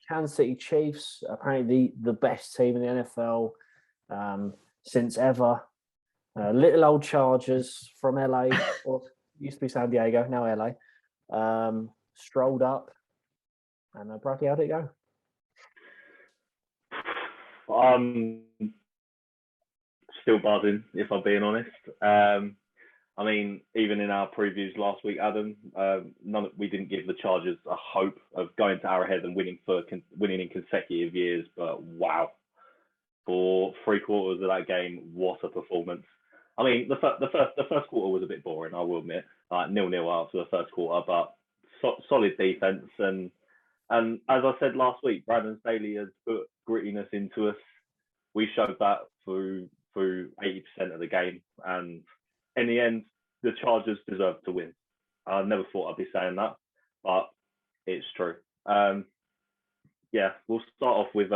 Kansas City Chiefs, apparently the best team in the NFL since ever. Little old Chargers from LA, or used to be San Diego, now LA, strolled up. And Bradley, how did it go? Still buzzing, if I'm being honest. I mean, even in our previews last week, Adam, we didn't give the Chargers a hope of going to Arrowhead and winning in consecutive years. But wow, for 3/4 of that game, what a performance! I mean, the first quarter was a bit boring, I will admit, like 0-0 after the first quarter, but solid defense and as I said last week, Brandon Staley has put grittiness into us. We showed that through 80% of the game, and in the end, the Chargers deserved to win. I never thought I'd be saying that, but it's true. Yeah, we'll start off with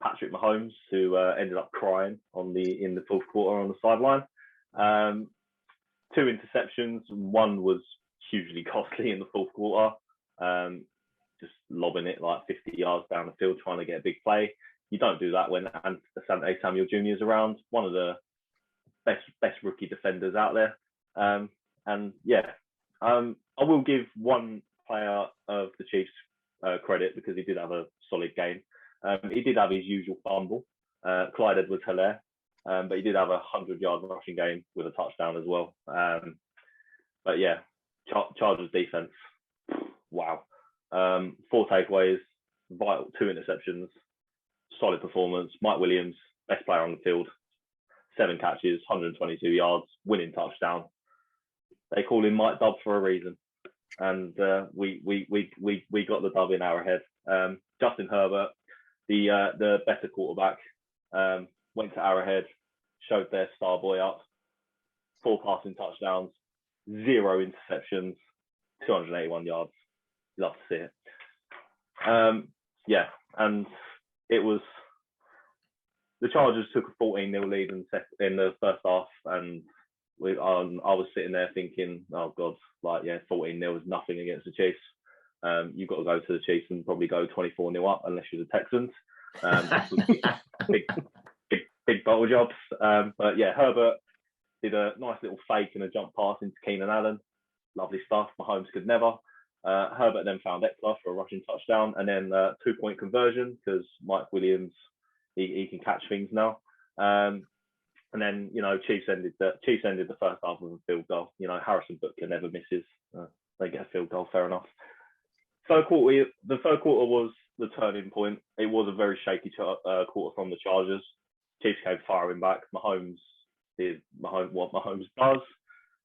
Patrick Mahomes, who ended up crying in the fourth quarter on the sideline. 2 interceptions. One was hugely costly in the fourth quarter. Just lobbing it like 50 yards down the field, trying to get a big play. You don't do that when Asante Samuel Jr. is around, one of the best rookie defenders out there. And yeah, I will give one player of the Chiefs credit because he did have a solid game. He did have his usual fumble, Clyde Edwards-Helaire, but he did have a 100-yard rushing game with a touchdown as well. But yeah, Chargers defense, wow. 4 takeaways, vital 2 interceptions, solid performance. Mike Williams, best player on the field, 7 catches, 122 yards, winning touchdown. They call him Mike Dub for a reason, and we got the dub in Arrowhead. Justin Herbert, the better quarterback, went to Arrowhead, showed their star boy up, 4 passing touchdowns, 0 interceptions, 281 yards. Love to see it. Yeah, and it was the Chargers took a 14-0 lead in the first half, and I was sitting there thinking, oh God, like, yeah, 14-0 is nothing against the Chiefs. You've got to go to the Chiefs and probably go 24-0 up unless you're the Texans. Big bottle jobs. But yeah, Herbert did a nice little fake and a jump pass into Keenan Allen. Lovely stuff. Mahomes could never. Herbert then found Eckler for a rushing touchdown, and then 2-point conversion because Mike Williams, he can catch things now. And then, you know, Chiefs ended the first half with a field goal. You know, Harrison Butker never misses. They get a field goal, fair enough. The third quarter was the turning point. It was a very shaky quarter from the Chargers. Chiefs came firing back. Mahomes did what Mahomes does.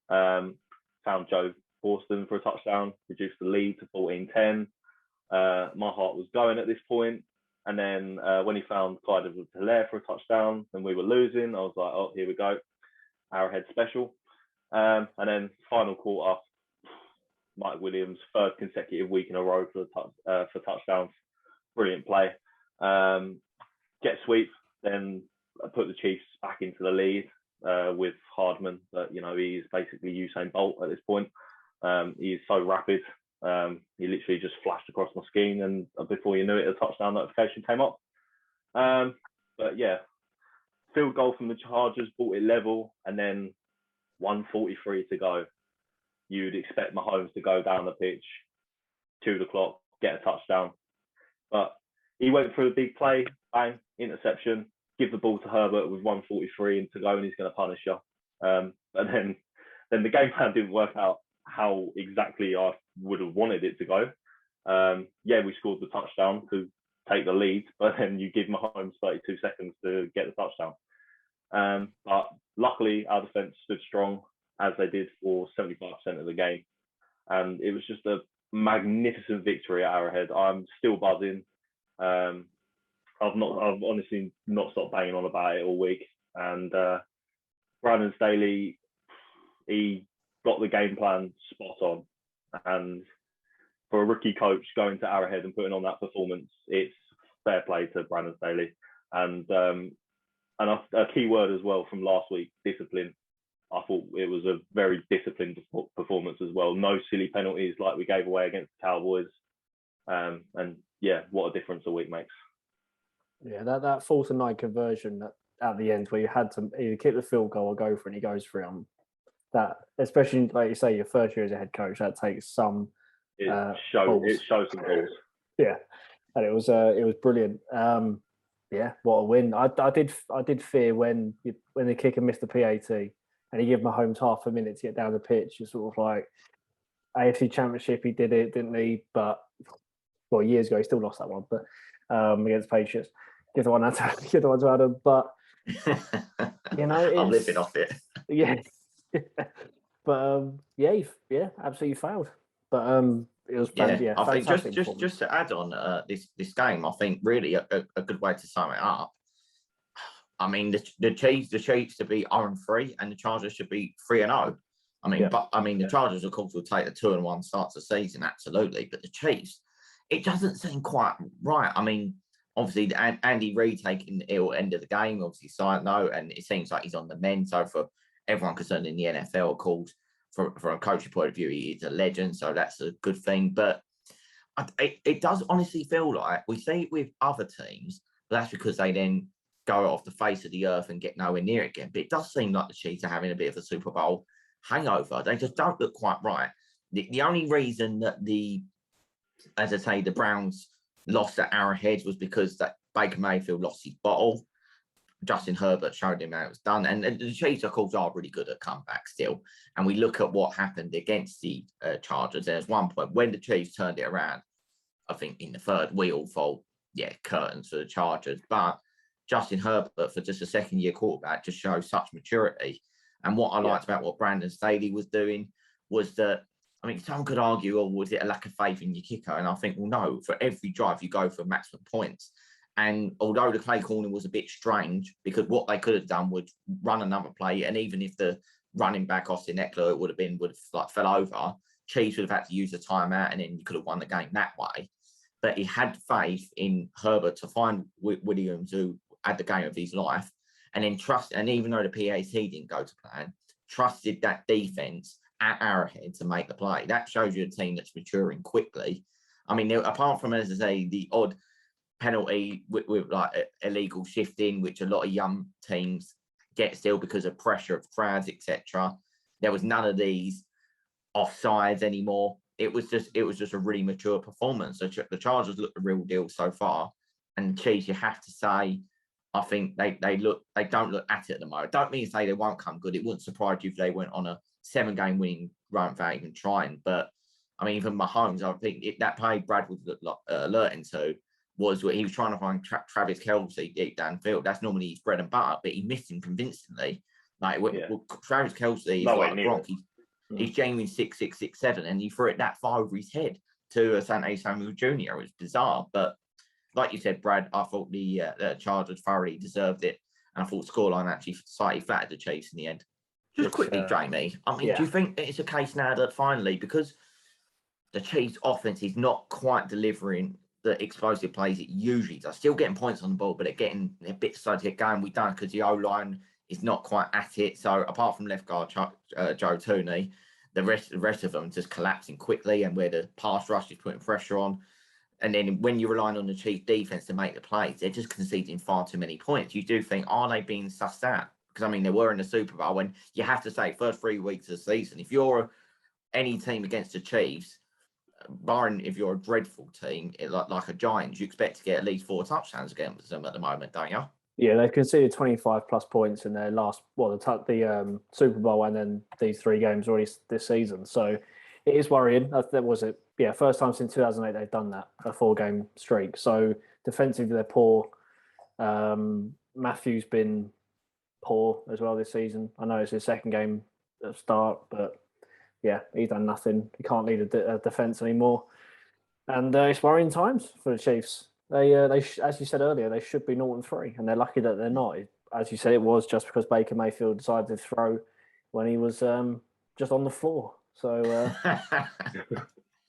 Found Joe Boston for a touchdown, reduced the lead to 14-10. My heart was going at this point. And then when he found Clyde Edwards-Helaire for a touchdown and we were losing, I was like, oh, here we go. Arrowhead special. And then final quarter, Mike Williams, 3rd consecutive week in a row for touchdowns. Brilliant play. Get sweep, then put the Chiefs back into the lead with Hardman. But, you know, he's basically Usain Bolt at this point. He's so rapid. He literally just flashed across my screen, and before you knew it, a touchdown notification came up. But yeah, field goal from the Chargers brought it level, and then 1:43 to go. You'd expect Mahomes to go down the pitch, 2 the clock, get a touchdown. But he went for a big play, bang, interception, give the ball to Herbert with 1:43 and to go, and he's going to punish you. But then the game plan didn't work out how exactly I would have wanted it to go. Yeah, we scored the touchdown to take the lead, but then you give Mahomes 32 seconds to get the touchdown. But luckily, our defense stood strong, as they did for 75% of the game. And it was just a magnificent victory at Arrowhead. I'm still buzzing. I've honestly not stopped banging on about it all week. And Brandon Staley, he got the game plan spot on. And for a rookie coach going to Arrowhead and putting on that performance, it's fair play to Brandon Staley. And a key word as well from last week, discipline. I thought it was a very disciplined performance as well. No silly penalties like we gave away against the Cowboys. And yeah, what a makes. Yeah, that 4th and 9 conversion at the end where you had to either kick the field goal or go for it and he goes for it. That, especially like you say, your first year as a head coach, that takes some It shows some balls. Yeah, and it was brilliant. Yeah, what a win! I did fear when the kicker missed the PAT and he gave Mahomes half a minute to get down the pitch. It's sort of like AFC Championship, he did it, didn't he? But years ago, he still lost that one, but against Patriots, give the one to Adam. But I'm living off it. Yeah, but yeah, absolutely failed. But it was I think fantastic. just to add on this game, I think really a good way to sum it up. I mean, the Chiefs to be 0-3 and the Chargers should be 3-0. I mean, the Chargers of course will take the 2-1 start to the season, absolutely. But the Chiefs, it doesn't seem quite right. I mean, obviously Andy Reid taking the ill end of the game, obviously side note, and it seems like he's on the mend. So for everyone concerned in the NFL, of course, from a coaching point of view, he's a legend, so that's a good thing. But it does honestly feel like we see it with other teams, but that's because they then go off the face of the earth and get nowhere near it again. But it does seem like the Chiefs are having a bit of a Super Bowl hangover. They just don't look quite right. The only reason that as I say, the Browns lost at Arrowhead was because that Baker Mayfield lost his bottle. Justin Herbert showed him how it was done. And the Chiefs, of course, are really good at comeback still. And we look at what happened against the Chargers. There's one point when the Chiefs turned it around, I think in the third, we all thought, curtains for the Chargers. But Justin Herbert, for just a second-year quarterback, just shows such maturity. And what I liked about what Brandon Staley was doing was that, I mean, someone could argue, was it a lack of faith in your kicker? And I think, well, no, for every drive, you go for maximum points. And although the play calling was a bit strange, because what they could have done would run another play, and even if the running back Austin Eckler would have fell over, Chiefs would have had to use a timeout, and then you could have won the game that way. But he had faith in Herbert to find Williams, who had the game of his life, and then and even though the PAT didn't go to plan, trusted that defense at Arrowhead to make the play. That shows you a team that's maturing quickly. I mean, apart from, as I say, the odd penalty with like illegal shifting, which a lot of young teams get still because of pressure of crowds, etc. There was none of these offsides anymore. It was just a really mature performance. So the Chargers look the real deal so far, and Chiefs, you have to say, I think they don't look at it at the moment. Don't mean to say they won't come good. It wouldn't surprise you if they went on a 7-game winning run without even trying. But I mean, even Mahomes, I think that play Brad was alerting to was what he was trying to find Travis Kelce deep downfield. That's normally his bread and butter, but he missed him convincingly. Like Travis Kelce is like Gronk. He's genuine 6'6", 6'7", and he threw it that far over his head to Asante Samuel Jr. It was bizarre, but like you said, Brad, I thought the Chargers thoroughly deserved it, and I thought scoreline actually slightly flattered the Chiefs in the end. Just quickly, Jamie, I mean, do you think it's a case now that finally, because the Chiefs' offense is not quite delivering the explosive plays it usually does, still getting points on the ball, but they're getting a bit slow to get going? We don't, because the O-line is not quite at it. So apart from left guard Joe Tooney, the rest of them just collapsing quickly, and where the pass rush is putting pressure on. And then when you're relying on the Chiefs defense to make the plays, they're just conceding far too many points. You do think, are they being sussed out? Because, I mean, they were in the Super Bowl, and you have to say, first 3 weeks of the season, if you're any team against the Chiefs, barring if you're a dreadful team, like a Giants, you expect to get at least 4 touchdowns against them at the moment, don't you? Yeah, they've conceded 25 plus points in their last, the Super Bowl and then these 3 games already this season. So it is worrying. That was it. Yeah, first time since 2008 they've done that, a 4-game streak. So defensively they're poor. Matthew's been poor as well this season. I know it's his 2nd game at start, but yeah, he's done nothing. He can't lead a defense anymore, and it's worrying times for the Chiefs. They as you said earlier, they should be 0-3, and they're lucky that they're not. As you said, it was just because Baker Mayfield decided to throw when he was just on the floor. So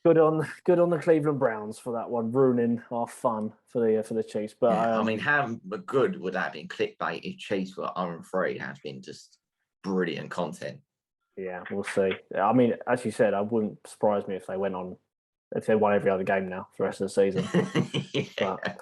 good on the Cleveland Browns for that one, ruining our fun for the Chiefs. But I mean, how good would that have been clickbait if Chiefs were 0-3? Has been just brilliant content. Yeah, we'll see. I mean, as you said, it wouldn't surprise me if they won every other game now for the rest of the season. But